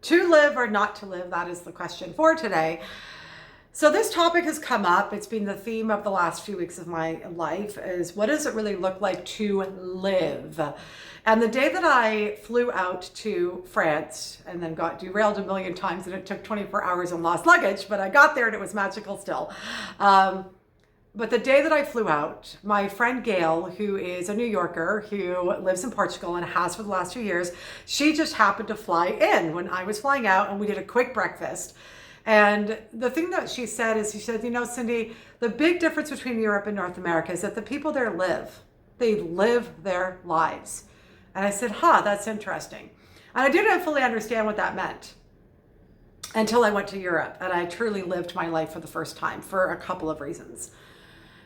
To live or not to live, that is the question for today. So this topic has come up. It's been the theme of the last few weeks of my life is what does it really look like to live? And the day that I flew out to France and then got derailed a million times and it took 24 hours and lost luggage, but I got there and it was magical still. But the day that I flew out, my friend Gail, who is a New Yorker who lives in Portugal and has for the last 2 years, she just happened to fly in when I was flying out and we did a quick breakfast. And the thing that she said is, she said, you know, Cindy, the big difference between Europe and North America is that the people there live. They live their lives. And I said, that's interesting. And I didn't fully understand what that meant until I went to Europe and I truly lived my life for the first time for a couple of reasons.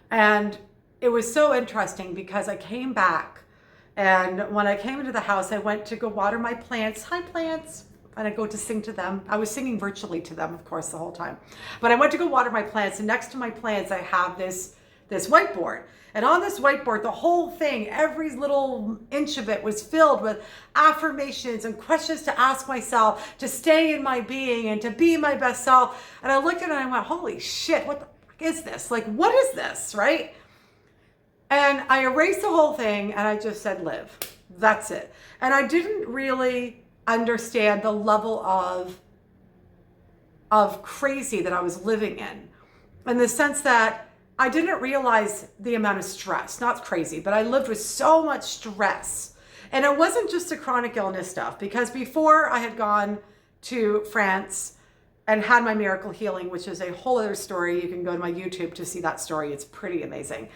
And it was so interesting because I came back and when I came into the house, I went to go water my plants. Hi, plants. And I go to sing to them. I was singing virtually to them, of course, the whole time. But I went to go water my plants, and next to my plants, I have this whiteboard. And on this whiteboard, the whole thing, every little inch of it was filled with affirmations and questions to ask myself, to stay in my being and to be my best self. And I looked at it and I went, holy shit, what the fuck is this? Like, what is this, right? And I erased the whole thing and I just said, live. That's it. And I didn't really understand the level of crazy that I was living in the sense that I didn't realize the amount of stress, not crazy, but I lived with so much stress. And it wasn't just the chronic illness stuff, because before I had gone to France and had my miracle healing, which is a whole other story. You can go to my YouTube to see that story. It's pretty amazing.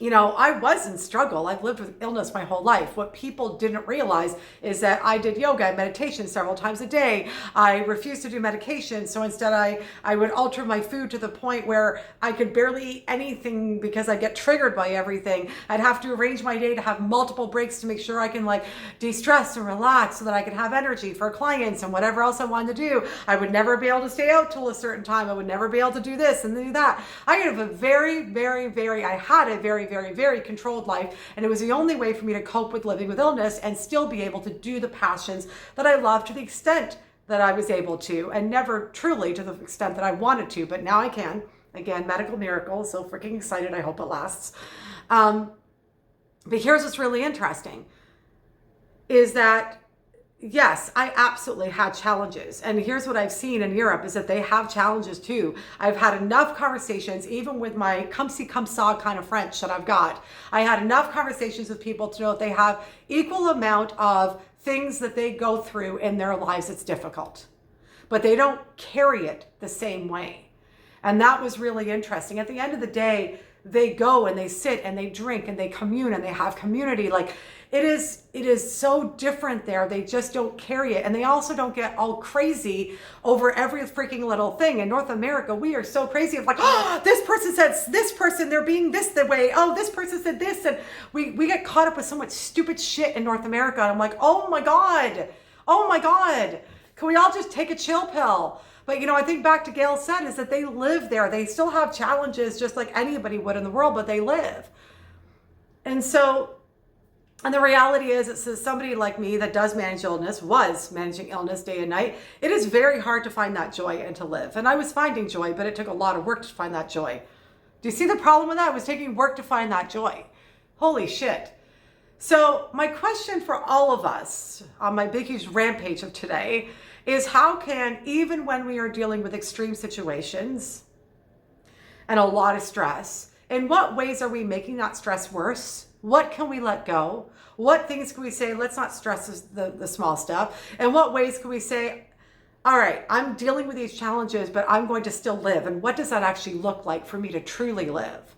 You know, I was in struggle. I've lived with illness my whole life. What people didn't realize is that I did yoga and meditation several times a day. I refused to do medication. So instead I would alter my food to the point where I could barely eat anything because I get triggered by everything. I'd have to arrange my day to have multiple breaks to make sure I can like de-stress and relax so that I can have energy for clients and whatever else I wanted to do. I would never be able to stay out till a certain time. I would never be able to do this and do that. I had a very, very controlled life, and it was the only way for me to cope with living with illness and still be able to do the passions that I love to the extent that I was able to, and never truly to the extent that I wanted to, but now I can. Again, medical miracle, so freaking excited. I hope it lasts. But here's what's really interesting is that yes, I absolutely had challenges. And here's what I've seen in Europe is that they have challenges too. I've had enough conversations, even with my come see, come saw kind of French that I've got. I had enough conversations with people to know that they have equal amount of things that they go through in their lives that's difficult, but they don't carry it the same way. And that was really interesting. At the end of the day, they go and they sit and they drink and they commune and they have community. Like it is so different there. They just don't carry it. And they also don't get all crazy over every freaking little thing. In North America, we are so crazy of like, oh, this person said this person, they're being this the way. Oh, this person said this. And we get caught up with so much stupid shit in North America. And I'm like, oh my God. Can we all just take a chill pill? But, you know, I think back to Gail said is that they live there. They still have challenges just like anybody would in the world, but they live. And so, and the reality is, it's somebody like me that does manage illness, was managing illness day and night. It is very hard to find that joy and to live. And I was finding joy, but it took a lot of work to find that joy. Do you see the problem with that? It was taking work to find that joy. Holy shit. So my question for all of us on my big, huge rampage of today is how can, even when we are dealing with extreme situations and a lot of stress, in what ways are we making that stress worse? What can we let go? What things can we say, let's not stress the small stuff? And what ways can we say, all right, I'm dealing with these challenges, but I'm going to still live. And what does that actually look like for me to truly live?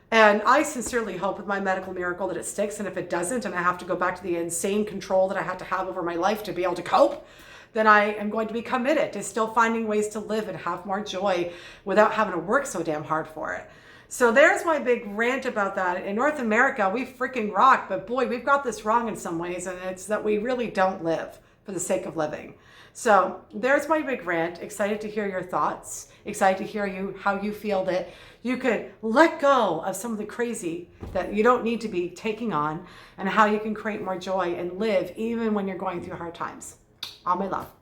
And I sincerely hope with my medical miracle that it sticks. And if it doesn't, and I have to go back to the insane control that I had to have over my life to be able to cope, then I am going to be committed to still finding ways to live and have more joy without having to work so damn hard for it. So there's my big rant about that. In North America, we freaking rock, but boy, we've got this wrong in some ways, and it's that we really don't live for the sake of living. So there's my big rant. Excited to hear your thoughts. Excited to hear how you feel that you could let go of some of the crazy that you don't need to be taking on, and how you can create more joy and live even when you're going through hard times. All my love.